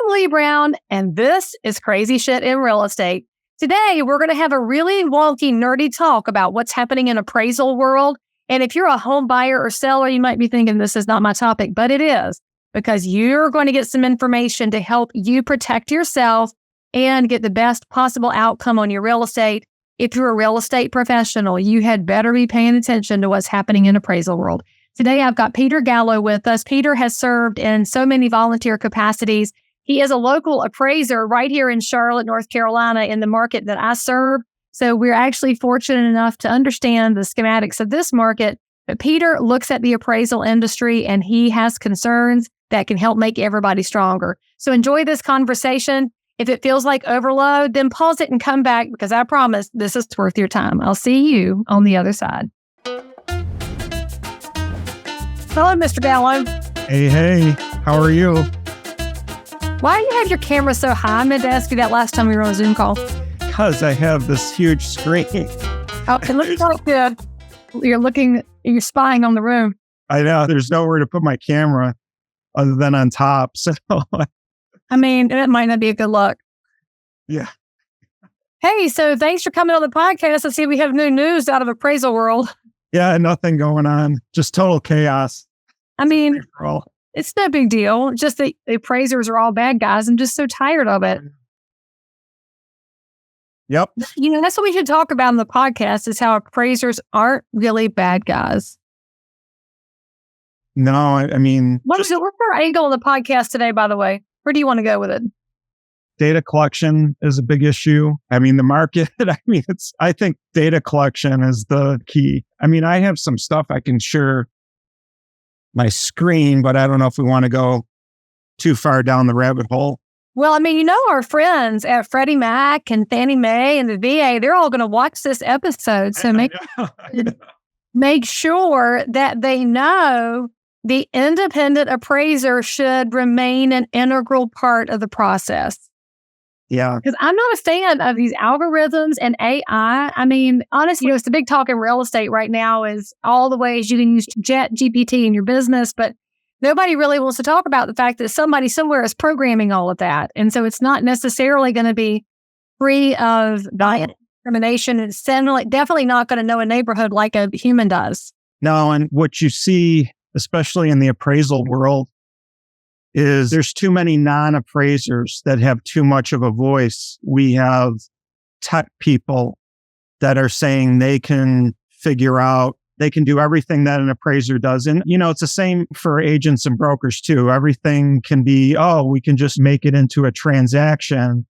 I'm Leigh Brown, and this is Crazy Shit in Real Estate. Today, we're going to have a really wonky, nerdy talk about what's happening in appraisal world. And if you're a home buyer or seller, you might be thinking this is not my topic, but it is, because you're going to get some information to help you protect yourself and get the best possible outcome on your real estate. If you're a real estate professional, you had better be paying attention to what's happening in appraisal world. Today, I've got Peter Gallo with us. Peter has served in so many volunteer capacities. He is a local appraiser right here in Charlotte, North Carolina, in the market that I serve. So we're actually fortunate enough to understand the schematics of this market. But Peter looks at the appraisal industry and he has concerns that can help make everybody stronger. So enjoy this conversation. If it feels like overload, then pause it and come back, because I promise this is worth your time. I'll see you on the other side. Hello, Mr. Gallo. Hey, how are you? Why do you have your camera so high? I meant to ask you that last time we were on a Zoom call. Because I have this huge screen. Oh, it looks like good. You're spying on the room. I know, there's nowhere to put my camera other than on top. So, I mean, that might not be a good look. Yeah. Hey, so thanks for coming on the podcast. I see we have new news out of appraisal world. Yeah, nothing going on. Just total chaos. I mean, it's no big deal. Just the appraisers are all bad guys. I'm just so tired of it. Yep. You know, that's what we should talk about in the podcast, is how appraisers aren't really bad guys. No, I mean... What's our angle on the podcast today, by the way? Where do you want to go with it? Data collection is a big issue. I mean, the market, I think data collection is the key. I mean, I have some stuff I can share my screen, but I don't know if we want to go too far down the rabbit hole. Well, I mean, you know, our friends at Freddie Mac and Fannie Mae and the VA, they're all going to watch this episode. So make sure that they know the independent appraiser should remain an integral part of the process. Yeah. Because I'm not a fan of these algorithms and AI. I mean, honestly, it's the big talk in real estate right now is all the ways you can use ChatGPT in your business, but nobody really wants to talk about the fact that somebody somewhere is programming all of that. And so it's not necessarily going to be free of discrimination. It's definitely not going to know a neighborhood like a human does. No, and what you see, especially in the appraisal world, is there's too many non-appraisers that have too much of a voice. We have tech people that are saying they can do everything that an appraiser does. And, you know, it's the same for agents and brokers too. Everything can be, we can just make it into a transaction.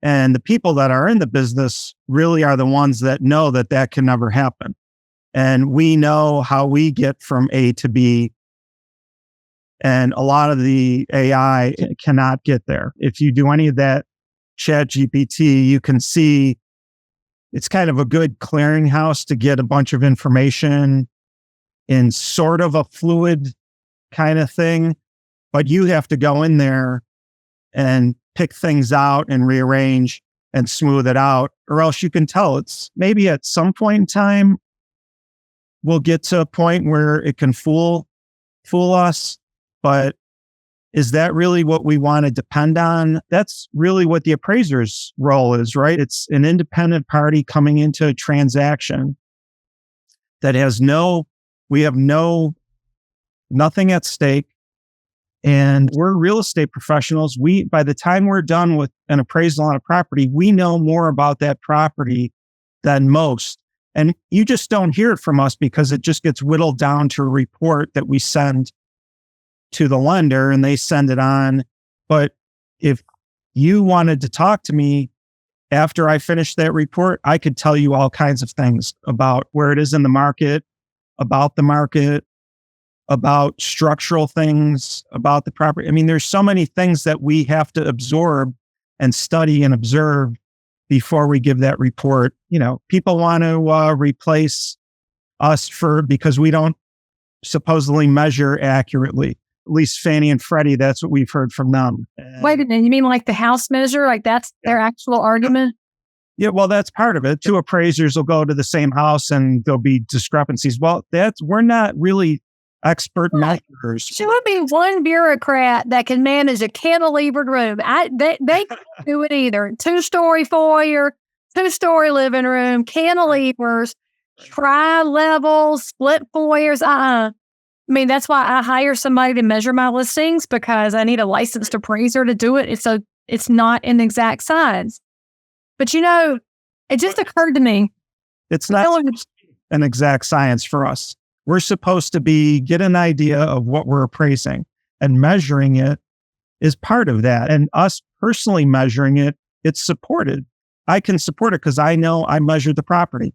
And the people that are in the business really are the ones that know that that can never happen. And we know how we get from A to B. And a lot of the AI cannot get there. If you do any of that ChatGPT, you can see it's kind of a good clearinghouse to get a bunch of information in sort of a fluid kind of thing. But you have to go in there and pick things out and rearrange and smooth it out, or else you can tell it's maybe at some point in time, we'll get to a point where it can fool us. But is that really what we want to depend on? That's really what the appraiser's role is, right? It's an independent party coming into a transaction that has nothing at stake. And we're real estate professionals. By the time we're done with an appraisal on a property, we know more about that property than most. And you just don't hear it from us because it just gets whittled down to a report that we send to the lender and they send it on. But if you wanted to talk to me after I finished that report, I could tell you all kinds of things about where it is in the market, about structural things, about the property. I mean, there's so many things that we have to absorb and study and observe before we give that report. You know, people want to replace us because we don't supposedly measure accurately. At least Fannie and Freddie, that's what we've heard from them. Wait a minute, you mean like the house measure? Like that's their actual argument? Yeah, well, that's part of it. Two appraisers will go to the same house and there'll be discrepancies. Well, we're not really expert measurers. Should would be one bureaucrat that can manage a cantilevered room. They can't do it either. 2-story foyer, 2-story living room, cantilevers, tri-level, split foyers. I mean, that's why I hire somebody to measure my listings, because I need a licensed appraiser to do it. It's not an exact science. But it just occurred to me. It's not an exact science for us. We're supposed to get an idea of what we're appraising, and measuring it is part of that. And us personally measuring it, it's supported. I can support it because I know I measured the property.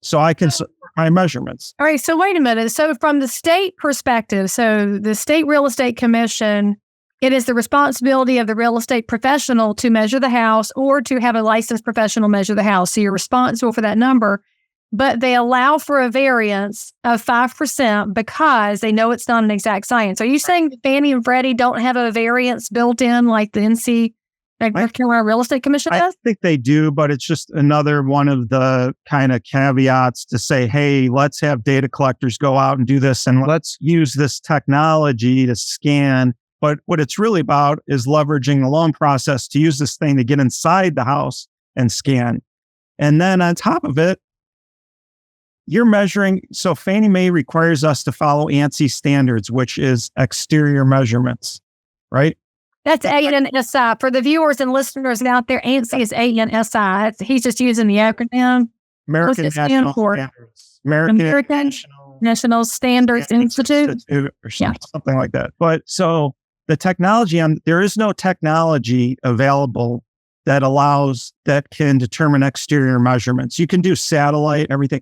So I can support my measurements. All right. So wait a minute. So from the state perspective, so the State Real Estate Commission, it is the responsibility of the real estate professional to measure the house, or to have a licensed professional measure the house. So you're responsible for that number. But they allow for a variance of 5% because they know it's not an exact science. Are you saying that Fannie and Freddie don't have a variance built in like the North Carolina Real Estate Commission does? I think they do, but it's just another one of the kind of caveats to say, hey, let's have data collectors go out and do this, and let's use this technology to scan. But what it's really about is leveraging the loan process to use this thing to get inside the house and scan. And then on top of it, you're measuring. So Fannie Mae requires us to follow ANSI standards, which is exterior measurements, right? That's ANSI. For the viewers and listeners out there, ANSI is ANSI. He's just using the acronym. American National Standards. American National Standards Institute. Or something like that. But so the technology, there is no technology available that can determine exterior measurements. You can do satellite, everything.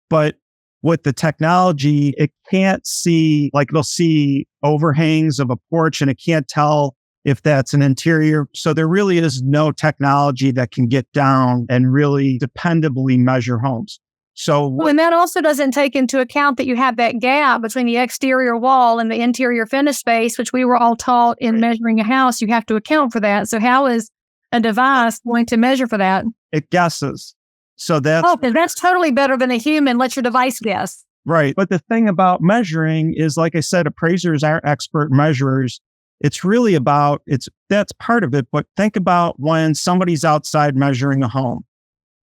But with the technology, it can't see, like it'll see overhangs of a porch and it can't tell if that's an interior. So there really is no technology that can get down and really dependably measure homes. And that also doesn't take into account that you have that gap between the exterior wall and the interior finish space, which we were all taught in measuring a house. You have to account for that. So how is a device going to measure for that? It guesses. So that's totally better than a human. Let your device guess. Right. But the thing about measuring is, like I said, appraisers aren't expert measurers. It's really that's part of it. But think about when somebody's outside measuring a home.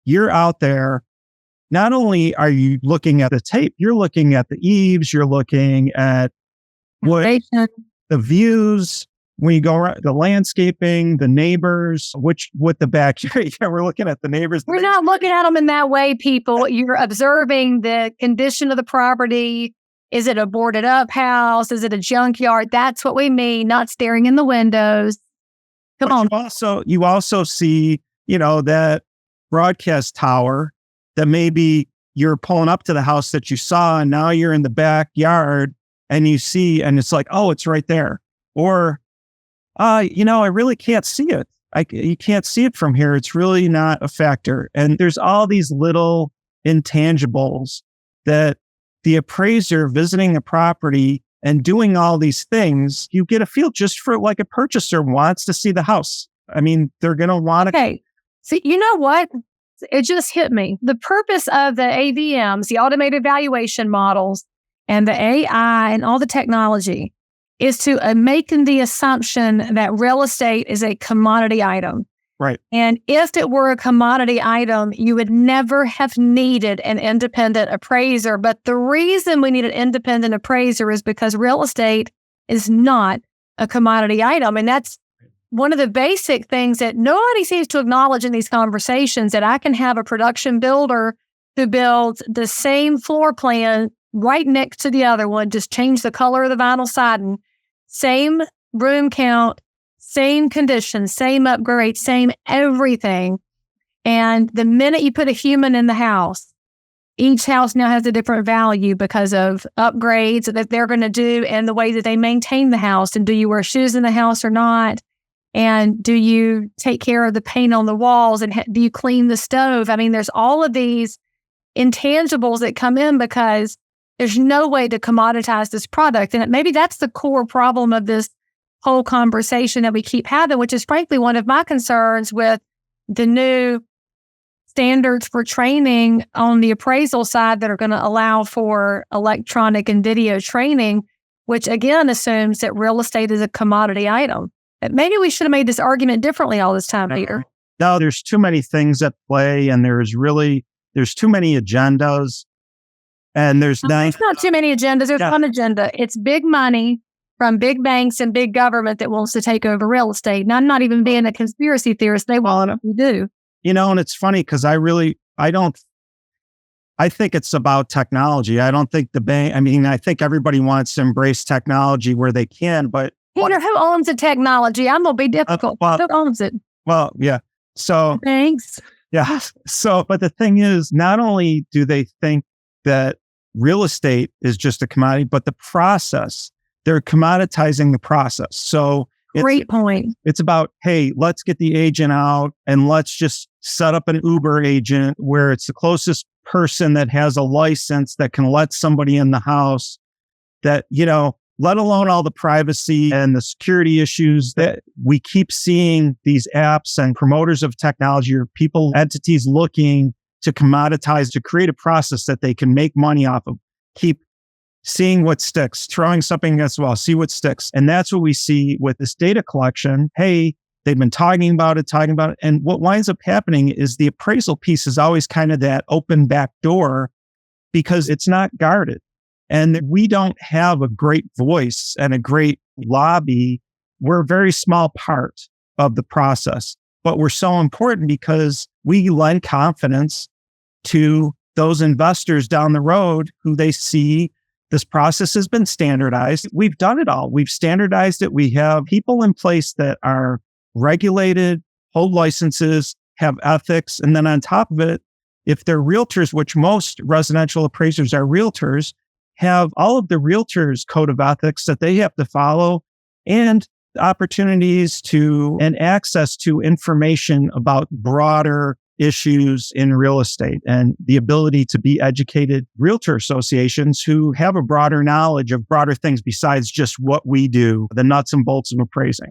You're out there. Not only are you looking at the tape, you're looking at the eaves, you're looking at the views, when you go around, the landscaping, the neighbors, with the backyard. Yeah, we're looking at the neighbors. We're not looking at them in that way, people. You're observing the condition of the property. Is it a boarded up house? Is it a junkyard? That's what we mean, not staring in the windows. Come on. You also see, that broadcast tower that maybe you're pulling up to the house that you saw, and now you're in the backyard and you see, and it's like, oh, it's right there. Or, I really can't see it. You can't see it from here. It's really not a factor. And there's all these little intangibles that the appraiser visiting a property and doing all these things, you get a feel just for, like, a purchaser wants to see the house. I mean, they're going to want to. Okay. So you know what? It just hit me. The purpose of the AVMs, the automated valuation models, and the AI and all the technology is to make the assumption that real estate is a commodity item. Right. And if it were a commodity item, you would never have needed an independent appraiser. But the reason we need an independent appraiser is because real estate is not a commodity item. And that's one of the basic things that nobody seems to acknowledge in these conversations, that I can have a production builder who builds the same floor plan right next to the other one, just change the color of the vinyl siding, same room count, same conditions, same upgrade, same everything. And the minute you put a human in the house, each house now has a different value because of upgrades that they're going to do and the way that they maintain the house. And do you wear shoes in the house or not? And do you take care of the paint on the walls? And do you clean the stove? I mean, there's all of these intangibles that come in because there's no way to commoditize this product. And maybe that's the core problem of this whole conversation that we keep having, which is frankly one of my concerns with the new standards for training on the appraisal side that are going to allow for electronic and video training, which again assumes that real estate is a commodity item. Maybe we should have made this argument differently all this time, Peter. No, there's too many things at play, and there's too many agendas, and there's not too many agendas. There's one agenda. It's big money from big banks and big government that wants to take over real estate. And I'm not even being a conspiracy theorist. They want to do. And it's funny because I think it's about technology. I don't think I think everybody wants to embrace technology where they can, but Peter, who owns the technology? I'm going to be difficult. Who owns it? Well, yeah. So thanks. Yeah. So, but the thing is, not only do they think that real estate is just a commodity, but the process, they're commoditizing the process. So great point. It's about, hey, let's get the agent out and let's just set up an Uber agent where it's the closest person that has a license that can let somebody in the house that, let alone all the privacy and the security issues that we keep seeing these apps and promoters of technology or entities looking to commoditize, to create a process that they can make money off of. Keep seeing what sticks, throwing something against the wall, see what sticks. And that's what we see with this data collection. Hey, they've been talking about it. And what winds up happening is the appraisal piece is always kind of that open back door because it's not guarded. And we don't have a great voice and a great lobby. We're a very small part of the process, but we're so important because we lend confidence to those investors down the road who they see this process has been standardized. We've done it all. We've standardized it. We have people in place that are regulated, hold licenses, have ethics. And then on top of it, if they're realtors, which most residential appraisers are realtors, have all of the realtors' code of ethics that they have to follow and opportunities to and access to information about broader issues in real estate and the ability to be educated realtor associations who have a broader knowledge of broader things besides just what we do, the nuts and bolts of appraising.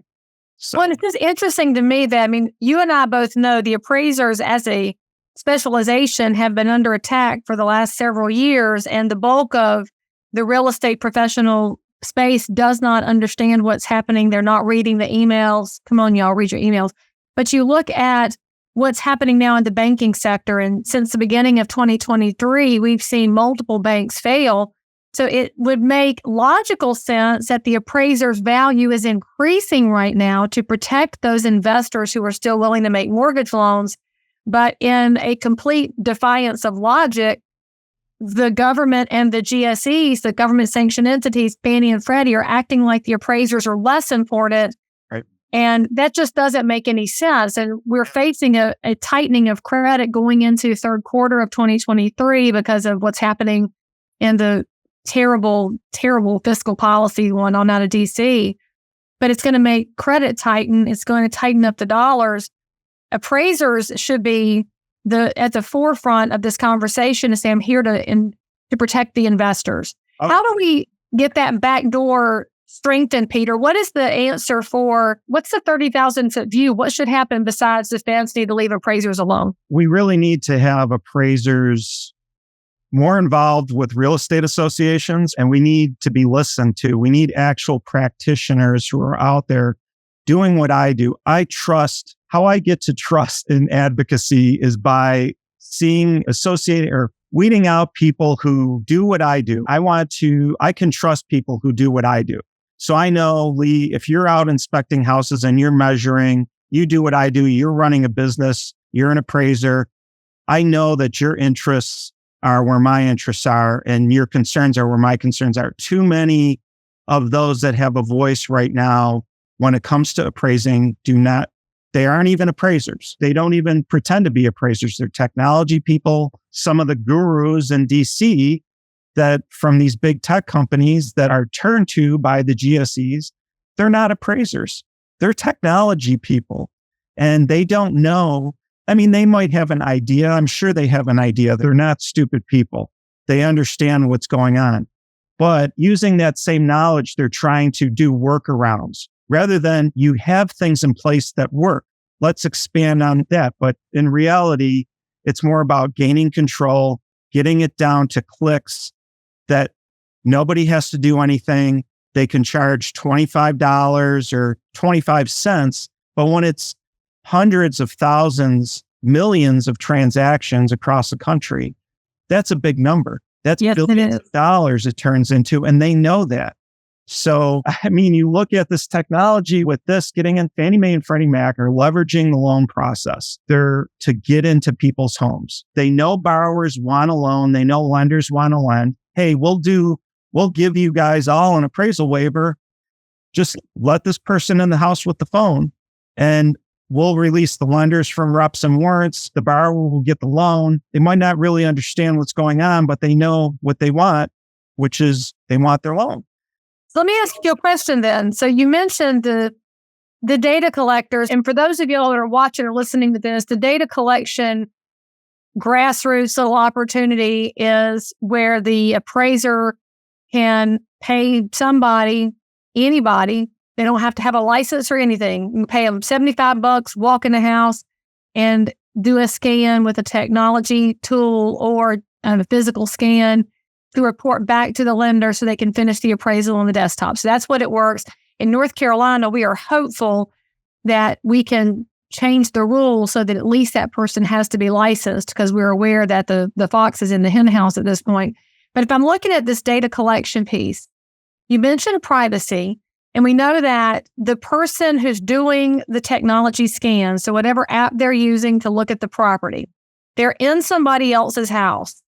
So. Well, it's just interesting to me that, you and I both know the appraisers as a specialization have been under attack for the last several years, and the bulk of the real estate professional space does not understand what's happening. They're not reading the emails. Come on, y'all, read your emails. But you look at what's happening now in the banking sector, and since the beginning of 2023, we've seen multiple banks fail. So it would make logical sense that the appraiser's value is increasing right now to protect those investors who are still willing to make mortgage loans. But in a complete defiance of logic, the government and the GSEs, the government sanctioned entities, Fannie and Freddie, are acting like the appraisers are less important. Right. And that just doesn't make any sense. And we're facing a tightening of credit going into third quarter of 2023 because of what's happening in the terrible fiscal policy going on out of DC. But it's going to make credit tighten. It's going to tighten up the dollars. Appraisers should be at the forefront of this conversation and say, I'm here to protect the investors. Oh. How do we get that back door strengthened, Peter? What is the answer what's the 30,000 foot view? What should happen besides the feds need to leave appraisers alone? We really need to have appraisers more involved with real estate associations, and we need to be listened to. We need actual practitioners who are out there doing what I do. How I get to trust in advocacy is by associating or weeding out people who do what I do. I can trust people who do what I do. So I know, Leigh, if you're out inspecting houses and you're measuring, you do what I do, you're running a business, you're an appraiser. I know that your interests are where my interests are and your concerns are where my concerns are. Too many of those that have a voice right now when it comes to appraising they aren't even appraisers. They don't even pretend to be appraisers. They're technology people. Some of the gurus in DC that from these big tech companies that are turned to by the GSEs, they're not appraisers. They're technology people. And they don't know. They might have an idea. I'm sure they have an idea. They're not stupid people. They understand what's going on. But using that same knowledge, they're trying to do workarounds. Rather than you have things in place that work, let's expand on that. But in reality, It's more about gaining control, getting it down to clicks that nobody has to do anything. They can charge $25 or 25 cents. But when it's hundreds of thousands, millions of transactions across the country, that's a big number. That's billions of dollars it turns into, and they know that. So, I mean, you look at this technology with this getting in, Fannie Mae and Freddie Mac are leveraging the loan process. They're to get into people's homes. They know borrowers want a loan. They know lenders want to lend. Hey, we'll give you guys all an appraisal waiver. Just let this person in the house with the phone, and we'll release the lenders from reps and warrants. The borrower will get the loan. They might not really understand what's going on, but they know what they want, which is they want their loan. So let me ask you a question then. So you mentioned the data collectors. And for those of y'all that are watching or listening to this, the data collection grassroots little opportunity is where the appraiser can pay somebody, anybody. They don't have to have a license or anything. You can pay them $75, walk in the house and do a scan with a technology tool or a physical scan to report back to the lender so they can finish the appraisal on the desktop. So that's what it works. In North Carolina, we are hopeful that we can change the rules so that at least that person has to be licensed, because we're aware that the fox is in the hen house at this point. But if I'm looking at this data collection piece, you mentioned privacy, and we know that the person who's doing the technology scan, so whatever app they're using to look at the property, they're in somebody else's house.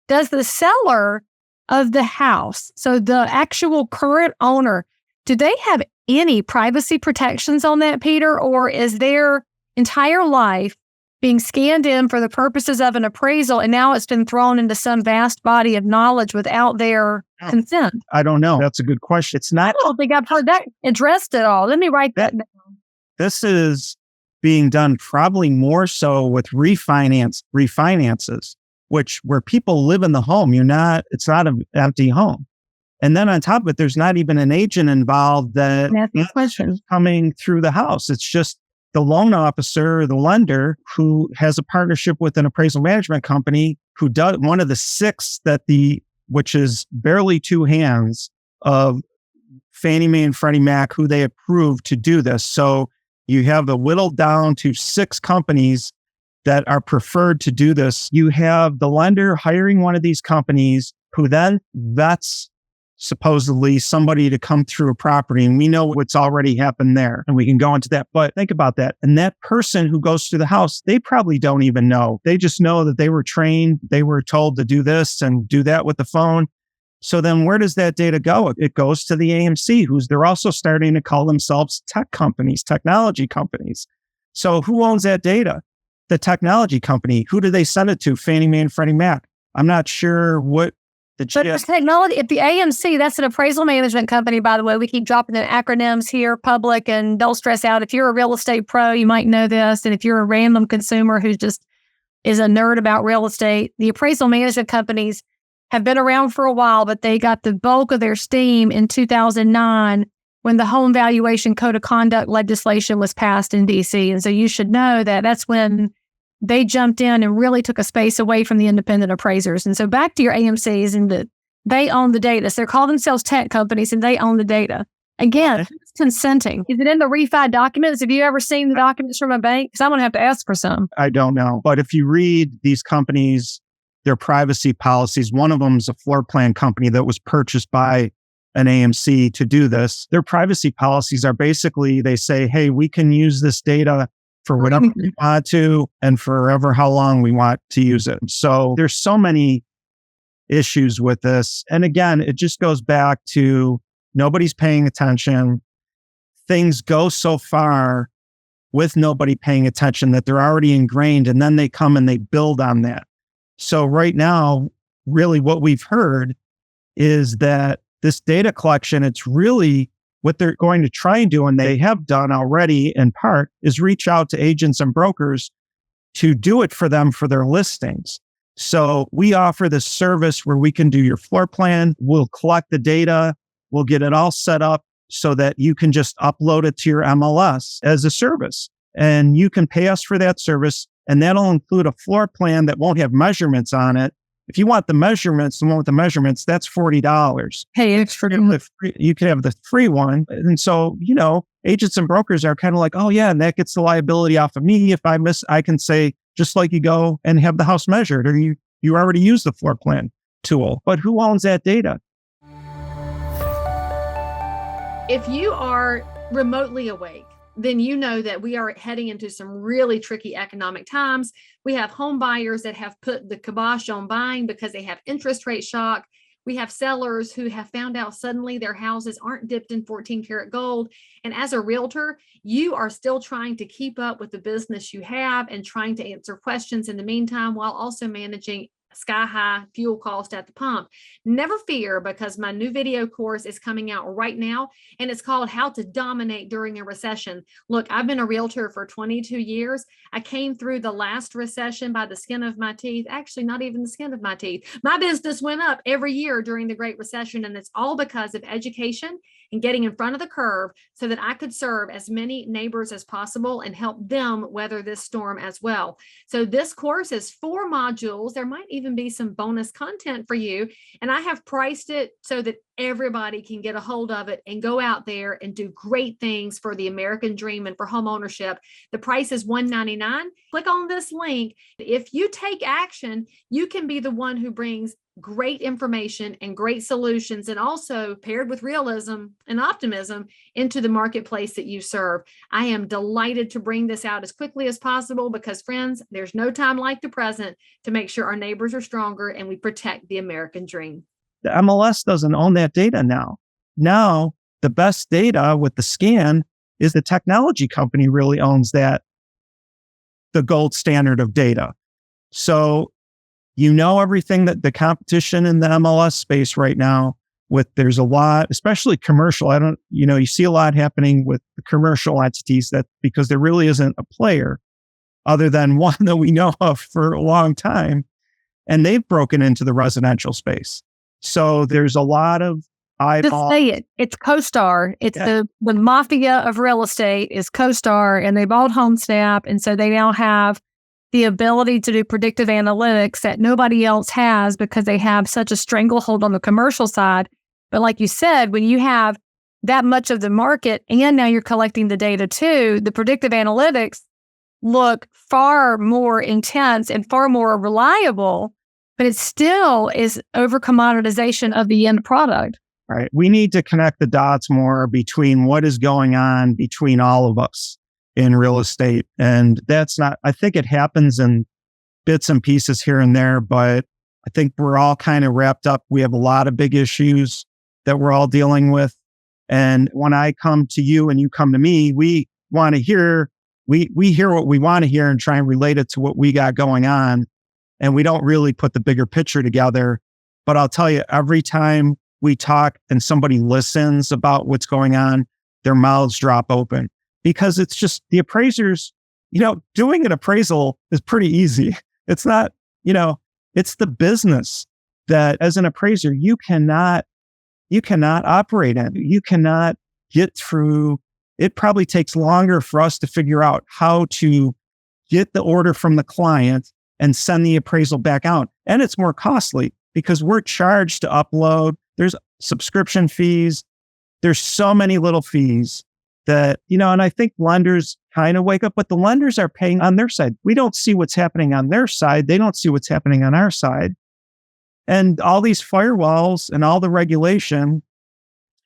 Does the seller of the house, so the actual current owner, do they have any privacy protections on that, Peter? Or is their entire life being scanned in for the purposes of an appraisal, and now it's been thrown into some vast body of knowledge without their consent? I don't know. That's a good question. It's not. I don't think I've heard that addressed at all. Let me write that down. This is being done probably more so with refinances, where people live in the home. It's not an empty home. And then on top of it, there's not even an agent involved that is coming through the house. It's just the loan officer, the lender, who has a partnership with an appraisal management company, who does one of the six which is barely two hands of Fannie Mae and Freddie Mac, who they approved to do this. So you have the whittled down to 6 companies that are preferred to do this. You have the lender hiring one of these companies who then vets supposedly somebody to come through a property. And we know what's already happened there, and we can go into that. But think about that. And that person who goes through the house, they probably don't even know. They just know that they were trained. They were told to do this and do that with the phone. So then where does that data go? It goes to the AMC, they're also starting to call themselves technology companies. So who owns that data? The technology company. Who do they send it to? Fannie Mae and Freddie Mac. I'm not sure what the But the technology, if the AMC, that's an appraisal management company, by the way. We keep dropping the acronyms here, public, and don't stress out. If you're a real estate pro, you might know this. And if you're a random consumer who just is a nerd about real estate, the appraisal management companies have been around for a while, but they got the bulk of their steam in 2009 when the home valuation code of conduct legislation was passed in DC. And so you should know that that's when they jumped in and really took a space away from the independent appraisers. And so back to your AMCs, and they own the data. So they call themselves tech companies and they own the data. Again, who's consenting? Is it in the refi documents? Have you ever seen the documents from a bank? Because I'm going to have to ask for some. I don't know. But if you read these companies, their privacy policies, one of them is a floor plan company that was purchased by an AMC to do this. Their privacy policies are basically, they say, hey, we can use this data for whatever we want to and forever how long we want to use it. So there's so many issues with this. And again, it just goes back to nobody's paying attention. Things go so far with nobody paying attention that they're already ingrained, and then they come and they build on that. So right now, really what we've heard is that this data collection, it's really what they're going to try and do, and they have done already in part, is reach out to agents and brokers to do it for them for their listings. So we offer this service where we can do your floor plan. We'll collect the data. We'll get it all set up so that you can just upload it to your MLS as a service. And you can pay us for that service. And that'll include a floor plan that won't have measurements on it. If you want the measurements, the one with the measurements, that's $40. Hey, it's for You could have the free one. And so, agents and brokers are kind of like, oh yeah, and that gets the liability off of me. If I miss, I can say, just like you go and have the house measured, or you already use the floor plan tool. But who owns that data? If you are remotely awake, then you know that we are heading into some really tricky economic times. We have home buyers that have put the kibosh on buying because they have interest rate shock. We have sellers who have found out suddenly their houses aren't dipped in 14 karat gold. And as a realtor, you are still trying to keep up with the business you have and trying to answer questions in the meantime, while also managing sky high fuel cost at the pump. Never fear, because my new video course is coming out right now, and it's called How to Dominate During a Recession. Look, I've been a realtor for 22 years. I came through the last recession by the skin of my teeth. Actually, not even the skin of my teeth. My business went up every year during the Great Recession, and it's all because of education and getting in front of the curve so that I could serve as many neighbors as possible and help them weather this storm as well. So this course is 4 modules. There might even be some bonus content for you. And I have priced it so that everybody can get a hold of it and go out there and do great things for the American dream and for home ownership. The price is $199. Click on this link. If you take action, you can be the one who brings great information and great solutions, and also paired with realism and optimism into the marketplace that you serve. I am delighted to bring this out as quickly as possible because, friends, there's no time like the present to make sure our neighbors are stronger and we protect the American dream. The MLS doesn't own that data now. Now, the best data with the scan is the technology company really owns that, the gold standard of data. So everything that the competition in the MLS space right now, there's a lot, especially commercial. You see a lot happening with the commercial entities, that because there really isn't a player other than one that we know of for a long time. And they've broken into the residential space. So there's a lot of eyeballs. Just say it. It's CoStar. It's the Mafia of real estate is CoStar, and they bought HomeSnap. And so they now have the ability to do predictive analytics that nobody else has because they have such a stranglehold on the commercial side. But like you said, when you have that much of the market and now you're collecting the data too, the predictive analytics look far more intense and far more reliable, but it still is over commoditization of the end product. Right. We need to connect the dots more between what is going on between all of us in real estate. And I think it happens in bits and pieces here and there, but I think we're all kind of wrapped up. We have a lot of big issues that we're all dealing with. And when I come to you and you come to me, we want to hear, we hear what we want to hear and try and relate it to what we got going on. And we don't really put the bigger picture together. But I'll tell you, every time we talk and somebody listens about what's going on, their mouths drop open. Because it's just the appraisers, doing an appraisal is pretty easy. It's not, it's the business that as an appraiser, you cannot operate in. You cannot get through. It probably takes longer for us to figure out how to get the order from the client and send the appraisal back out. And it's more costly because we're charged to upload. There's subscription fees. There's so many little fees that, and I think lenders kind of wake up, but the lenders are paying on their side. We don't see what's happening on their side. They don't see what's happening on our side. And all these firewalls and all the regulation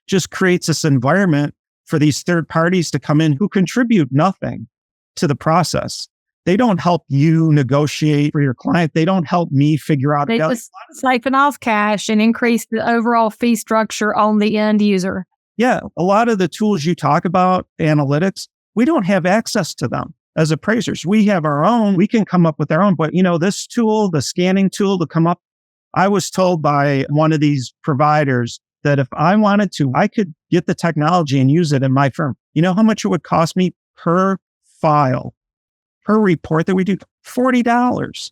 just creates this environment for these third parties to come in who contribute nothing to the process. They don't help you negotiate for your client. They don't help me figure out. They just siphon off cash and increase the overall fee structure on the end user. Yeah, a lot of the tools you talk about, analytics, we don't have access to them as appraisers. We have our own. We can come up with our own. But, this tool, the scanning tool to come up, I was told by one of these providers that if I wanted to, I could get the technology and use it in my firm. You know how much it would cost me per file, per report that we do? $40.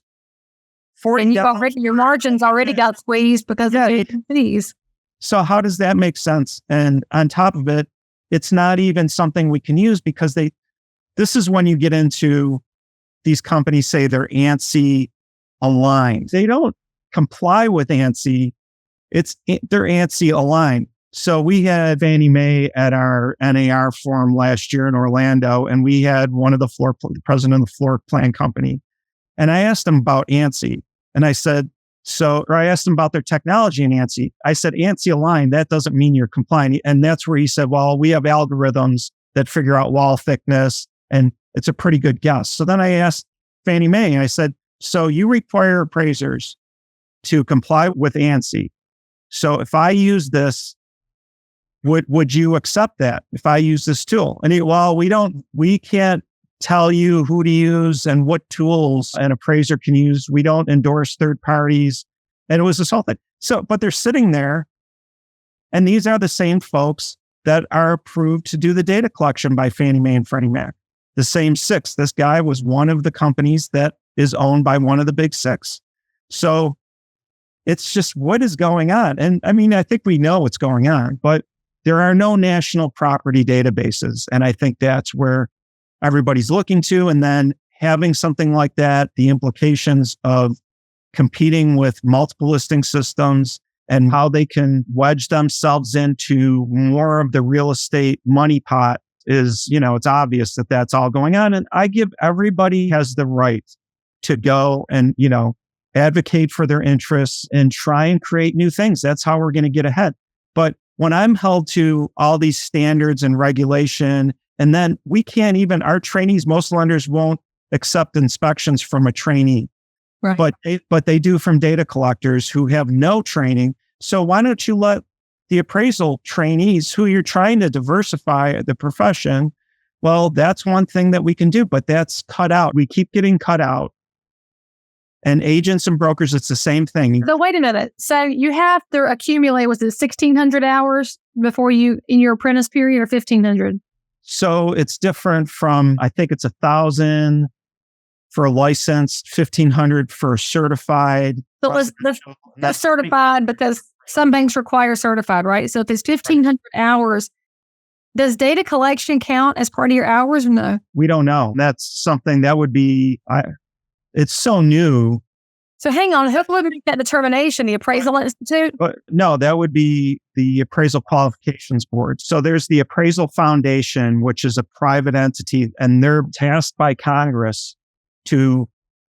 And your margins already got squeezed because of fees. So how does that make sense? And on top of it, it's not even something we can use because this is when you get into these companies say they're ANSI aligned. They don't comply with ANSI. They're ANSI aligned. So we had Fannie Mae at our NAR forum last year in Orlando, and we had one of the president of the floor plan company. And I asked him about ANSI. And I said, I asked him about their technology in ANSI. I said, ANSI aligned, that doesn't mean you're compliant. And that's where he said, well, we have algorithms that figure out wall thickness, and it's a pretty good guess. So then I asked Fannie Mae, and I said, so you require appraisers to comply with ANSI. So if I use this, would you accept that if I use this tool? And we can't tell you who to use and what tools an appraiser can use. We don't endorse third parties. And it was this whole thing. So, but they're sitting there, and these are the same folks that are approved to do the data collection by Fannie Mae and Freddie Mac. The same six. This guy was one of the companies that is owned by one of the big six. So it's just, what is going on? And I mean, I think we know what's going on, but there are no national property databases. And I think that's where everybody's looking to. And then having something like that, the implications of competing with multiple listing systems and how they can wedge themselves into more of the real estate money pot is, it's obvious that that's all going on. And everybody has the right to go and, advocate for their interests and try and create new things. That's how we're going to get ahead. But when I'm held to all these standards and regulation, and then our trainees, most lenders won't accept inspections from a trainee, right? But they do from data collectors who have no training. So why don't you let the appraisal trainees, who you're trying to diversify the profession? Well, that's one thing that we can do, but that's cut out. We keep getting cut out. And agents and brokers, it's the same thing. So wait a minute. So you have to accumulate, was it 1,600 hours before in your apprentice period, or 1,500? So it's different from, I think it's 1,000 for a licensed, 1,500 for certified. So it was the certified, because some banks require certified, right? So if it's 1,500 hours, does data collection count as part of your hours or no? We don't know. That's something that would be, it's so new. So hang on, who would make that determination? The Appraisal Institute? But no, that would be the Appraisal Qualifications Board. So there's the Appraisal Foundation, which is a private entity, and they're tasked by Congress to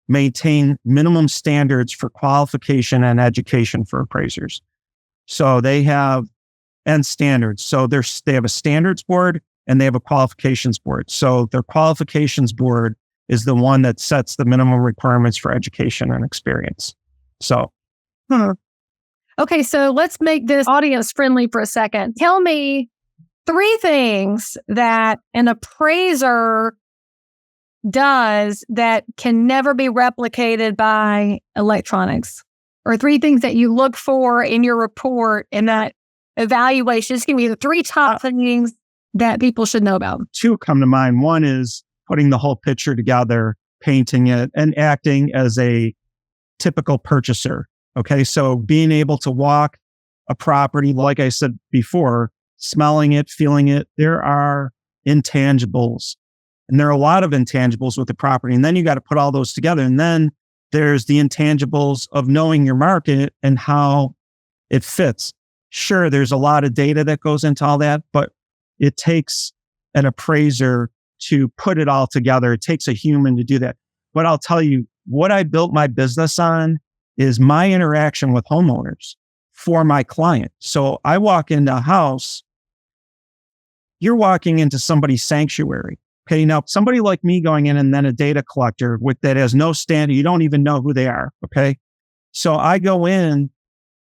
maintain minimum standards for qualification and education for appraisers. So they have standards. So they have a standards board and they have a qualifications board. So their qualifications board is the one that sets the minimum requirements for education and experience. So. Okay, so let's make this audience friendly for a second. Tell me 3 things that an appraiser does that can never be replicated by electronics, or 3 things that you look for in your report and that evaluation. Just give me the 3 top things that people should know about. 2 come to mind. One is putting the whole picture together, painting it, and acting as a typical purchaser. Okay. So being able to walk a property, like I said before, smelling it, feeling it, there are intangibles. And there are a lot of intangibles with the property. And then you got to put all those together. And then there's the intangibles of knowing your market and how it fits. Sure, there's a lot of data that goes into all that, but it takes an appraiser to put it all together. It takes a human to do that. But I'll tell you, what I built my business on is my interaction with homeowners for my client. So I walk into a house, you're walking into somebody's sanctuary. Okay, now somebody like me going in and then a data collector that has no standard, you don't even know who they are. Okay. So I go in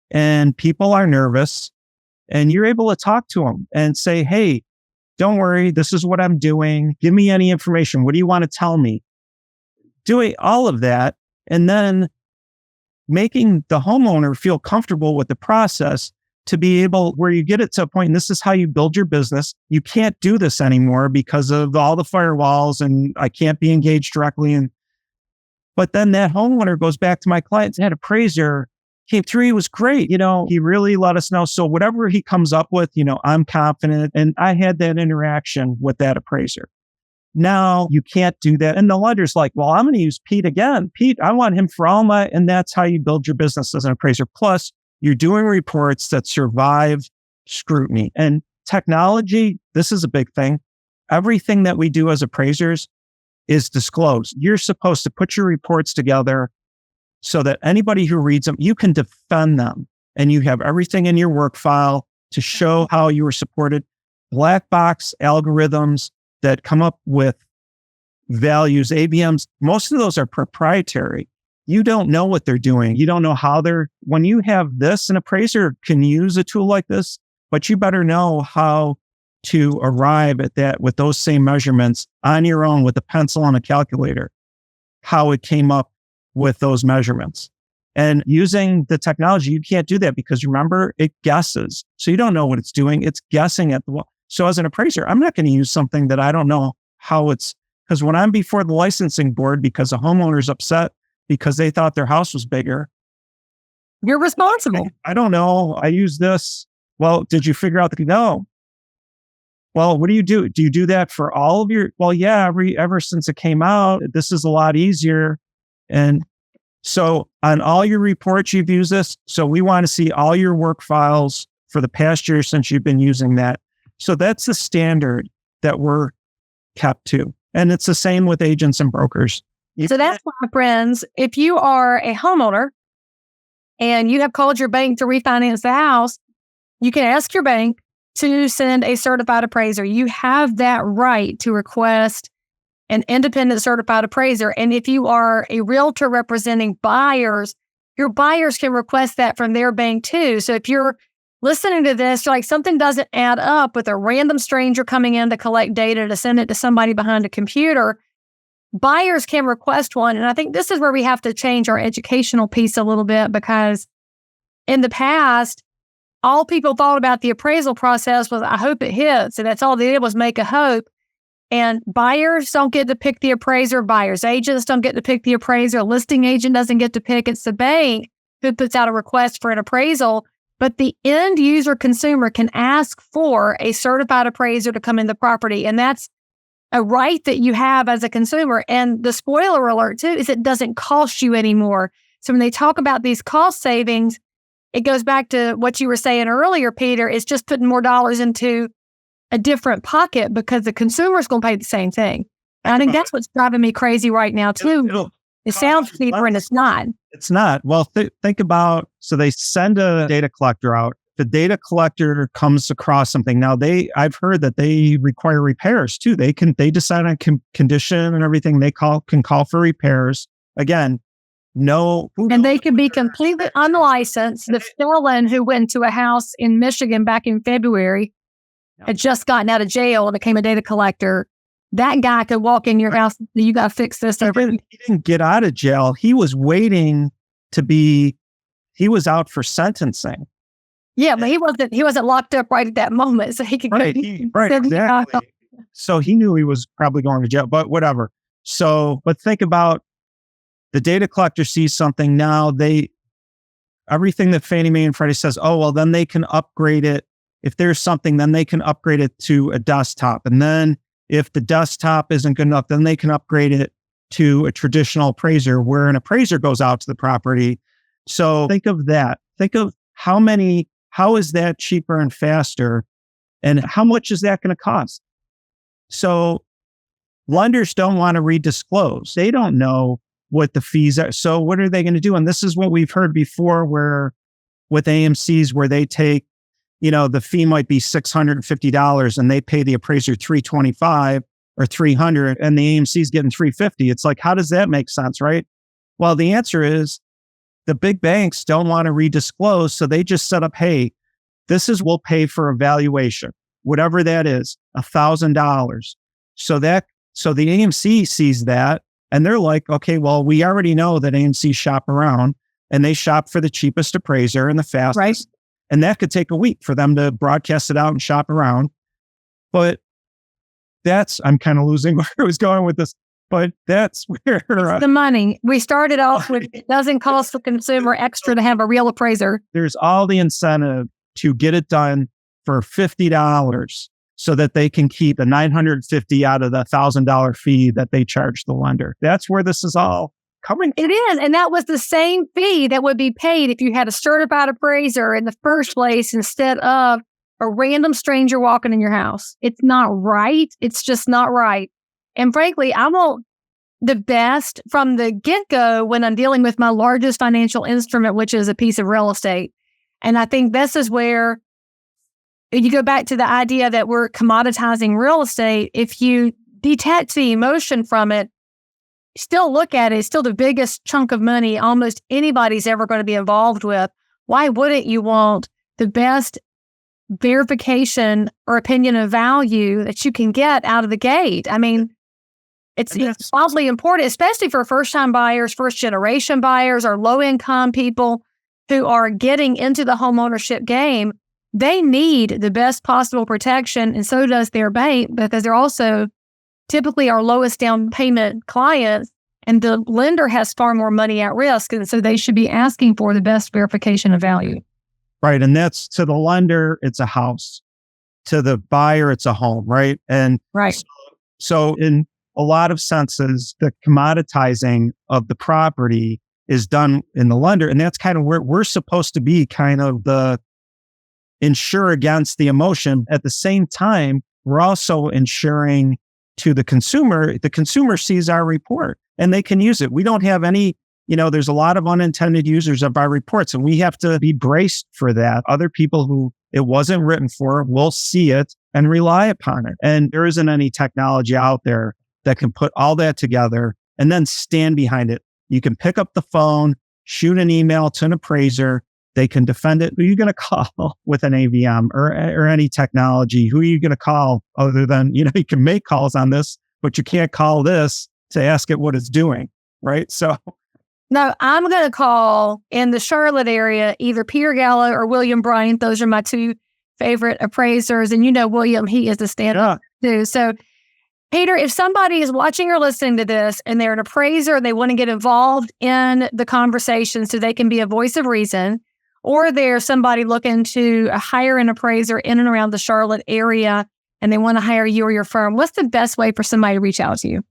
and people are nervous and you're able to talk to them and say, hey, don't worry, this is what I'm doing. Give me any information. What do you want to tell me? Doing all of that and then making the homeowner feel comfortable with the process to be able, where you get it to a point, and this is how you build your business. You can't do this anymore because of all the firewalls and I can't be engaged directly. But then that homeowner goes back to my client, that appraiser came through, he was great. He really let us know. So whatever he comes up with, I'm confident. And I had that interaction with that appraiser. Now you can't do that. And the lender's like, well, I'm going to use Pete again. Pete, I want him for all my, and that's how you build your business as an appraiser. Plus, you're doing reports that survive scrutiny. And technology, this is a big thing. Everything that we do as appraisers is disclosed. You're supposed to put your reports together so that anybody who reads them, you can defend them. And you have everything in your work file to show how you were supported. Black box algorithms that come up with values, ABMs, most of those are proprietary. You don't know what they're doing. You don't know how when you have this, an appraiser can use a tool like this, but you better know how to arrive at that with those same measurements on your own with a pencil and a calculator, how it came up with those measurements. And using the technology, you can't do that because remember, it guesses. So you don't know what it's doing. It's guessing at the wall. So as an appraiser, I'm not going to use something that I don't know how because when I'm before the licensing board because a homeowner's upset because they thought their house was bigger. You're responsible. I don't know. I use this. Well, did you figure out no? Well, what do you do? Do you do that for all of your? Well, yeah, ever since it came out, this is a lot easier. And so on all your reports, you've used this. So we want to see all your work files for the past year since you've been using that. So that's the standard that we're kept to. And it's the same with agents and brokers. So that's why, friends, if you are a homeowner and you have called your bank to refinance the house, you can ask your bank to send a certified appraiser. You have that right to request an independent certified appraiser. And if you are a realtor representing buyers, your buyers can request that from their bank too. So if you're listening to this, you're like, something doesn't add up with a random stranger coming in to collect data to send it to somebody behind a computer, buyers can request one. And I think this is where we have to change our educational piece a little bit, because in the past, all people thought about the appraisal process was, I hope it hits. And that's all they did was make a hope. And buyers don't get to pick the appraiser. Buyers agents don't get to pick the appraiser. A listing agent doesn't get to pick. It's the bank who puts out a request for an appraisal. But the end user consumer can ask for a certified appraiser to come in the property. And that's a right that you have as a consumer. And the spoiler alert too is it doesn't cost you anymore. So when they talk about these cost savings, it goes back to what you were saying earlier, Peter, is just putting more dollars into a different pocket because the consumer's going to pay the same thing. And I think that's what's driving me crazy right now too. It sounds cheaper and it's not. It's not. Well, think about, so they send a data collector out. The data collector comes across something. Now I've heard that they require repairs too. They decide on condition and everything. They can call for repairs. Again, and they can be completely unlicensed. The felon who went to a house in Michigan back in February had just gotten out of jail and became a data collector. That guy could walk in your house. You got to fix this. He didn't get out of jail. He was waiting he was out for sentencing. Yeah, but he wasn't locked up right at that moment. So he could right, exactly. So he knew he was probably going to jail, but whatever. But think about the data collector sees something now. Everything that Fannie Mae and Freddie says, oh, well, then they can upgrade it. If there's something, then they can upgrade it to a desktop. And then if the desktop isn't good enough, then they can upgrade it to a traditional appraiser where an appraiser goes out to the property. So think of that. Think of how is that cheaper and faster? And how much is that going to cost? So lenders don't want to redisclose. They don't know what the fees are. So what are they going to do? And this is what we've heard before where with AMCs where they take, the fee might be $650 and they pay the appraiser $325 or $300 and the AMC is getting $350. It's like, how does that make sense, right? Well, the answer is the big banks don't want to redisclose. So they just set up, hey, we'll pay for a valuation, whatever that is, $1,000. So the AMC sees that and they're like, okay, well, we already know that AMC shop around and they shop for the cheapest appraiser and the fastest. Right. And that could take a week for them to broadcast it out and shop around. But I'm kind of losing where I was going with this, but that's where the money. We started off with, it doesn't cost the consumer extra to have a real appraiser. There's all the incentive to get it done for $50. so that they can keep the $950 out of the $1,000 fee that they charge the lender. That's where this is all coming from. It is. And that was the same fee that would be paid if you had a certified appraiser in the first place instead of a random stranger walking in your house. It's not right. It's just not right. And frankly, I want the best from the get-go when I'm dealing with my largest financial instrument, which is a piece of real estate. And I think this is where you go back to the idea that we're commoditizing real estate. If you detach the emotion from it, still look at it, it's still the biggest chunk of money almost anybody's ever going to be involved with. Why wouldn't you want the best verification or opinion of value that you can get out of the gate? I mean, it's wildly important, especially for first-time buyers, first-generation buyers, or low-income people who are getting into the homeownership game. They need the best possible protection, and so does their bank, because they're also typically our lowest down payment clients, and the lender has far more money at risk, and so they should be asking for the best verification of value. Right, and that's to the lender, it's a house. To the buyer, it's a home, right? And right. So in a lot of senses, the commoditizing of the property is done in the lender, and that's kind of where we're supposed to be, kind of the insure against the emotion. At the same time, we're also insuring to the consumer. The consumer sees our report and they can use it. We don't have any, there's a lot of unintended users of our reports, and we have to be braced for that. Other people who it wasn't written for will see it and rely upon it. And there isn't any technology out there that can put all that together and then stand behind it. You can pick up the phone, shoot an email to an appraiser. They can defend it. Who are you going to call with an AVM or any technology? Who are you going to call other than, you can make calls on this, but you can't call this to ask it what it's doing, right? So. No, I'm going to call in the Charlotte area, either Peter Gallo or William Bryant. Those are my two favorite appraisers. And William, he is a stand-up too. So Peter, if somebody is watching or listening to this and they're an appraiser and they want to get involved in the conversation so they can be a voice of reason, or there's somebody looking to hire an appraiser in and around the Charlotte area and they want to hire you or your firm, what's the best way for somebody to reach out to you?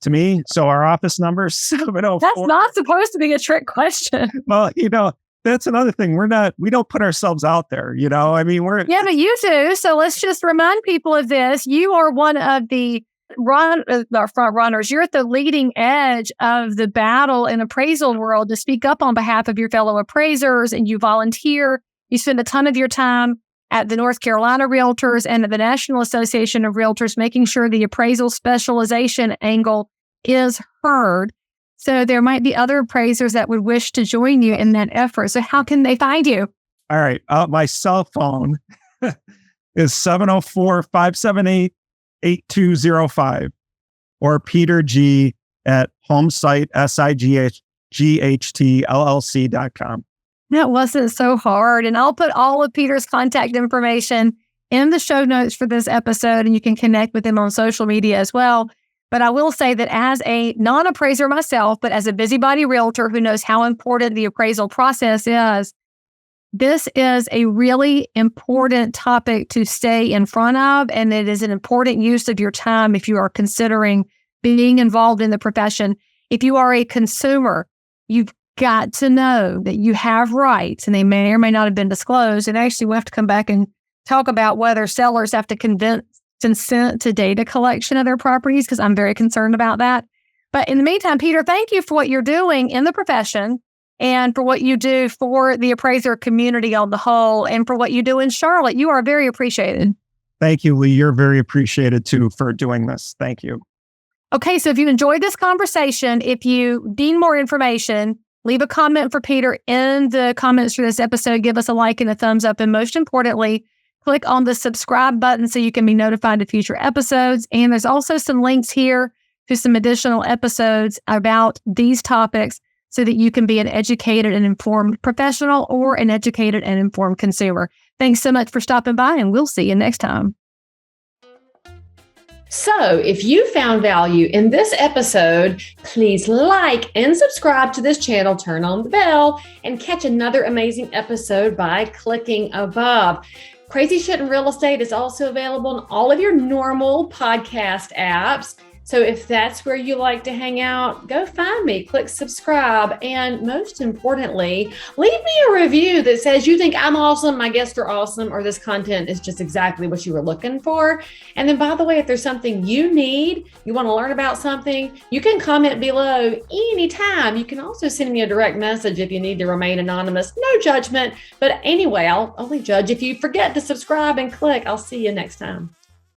To me, so our office number is 704. That's not supposed to be a trick question. Well, that's another thing. We don't put ourselves out there, I mean, Yeah, but you do. So let's just remind people of this. You are one of the front runners. You're at the leading edge of the battle in appraisal world to speak up on behalf of your fellow appraisers, and you volunteer. You spend a ton of your time at the North Carolina Realtors and at the National Association of Realtors, making sure the appraisal specialization angle is heard. So there might be other appraisers that would wish to join you in that effort. So how can they find you? All right. My cell phone is 704-578-8205 or Peter G at homesite, SIGHTLLC.com. That wasn't so hard. And I'll put all of Peter's contact information in the show notes for this episode, and you can connect with him on social media as well. But I will say that as a non-appraiser myself, but as a busybody realtor who knows how important the appraisal process is, this is a really important topic to stay in front of, and it is an important use of your time if you are considering being involved in the profession. If you are a consumer, you've got to know that you have rights, and they may or may not have been disclosed. And actually, we have to come back and talk about whether sellers have to consent to data collection of their properties, because I'm very concerned about that. But in the meantime, Peter, thank you for what you're doing in the profession and for what you do for the appraiser community on the whole, and for what you do in Charlotte. You are very appreciated. Thank you, Leigh. You're very appreciated too for doing this. Thank you. Okay, so if you enjoyed this conversation, if you need more information, leave a comment for Peter in the comments for this episode. Give us a like and a thumbs up. And most importantly, click on the subscribe button so you can be notified of future episodes. And there's also some links here to some additional episodes about these topics so that you can be an educated and informed professional or an educated and informed consumer. Thanks so much for stopping by, and we'll see you next time. So if you found value in this episode, please like and subscribe to this channel, turn on the bell, and catch another amazing episode by clicking above. Crazy Shit in Real Estate is also available in all of your normal podcast apps. So if that's where you like to hang out, go find me, click subscribe, and most importantly, leave me a review that says you think I'm awesome, my guests are awesome, or this content is just exactly what you were looking for. And then, by the way, if there's something you need, you want to learn about something, you can comment below anytime. You can also send me a direct message if you need to remain anonymous. No judgment. But anyway, I'll only judge if you forget to subscribe and click. I'll see you next time.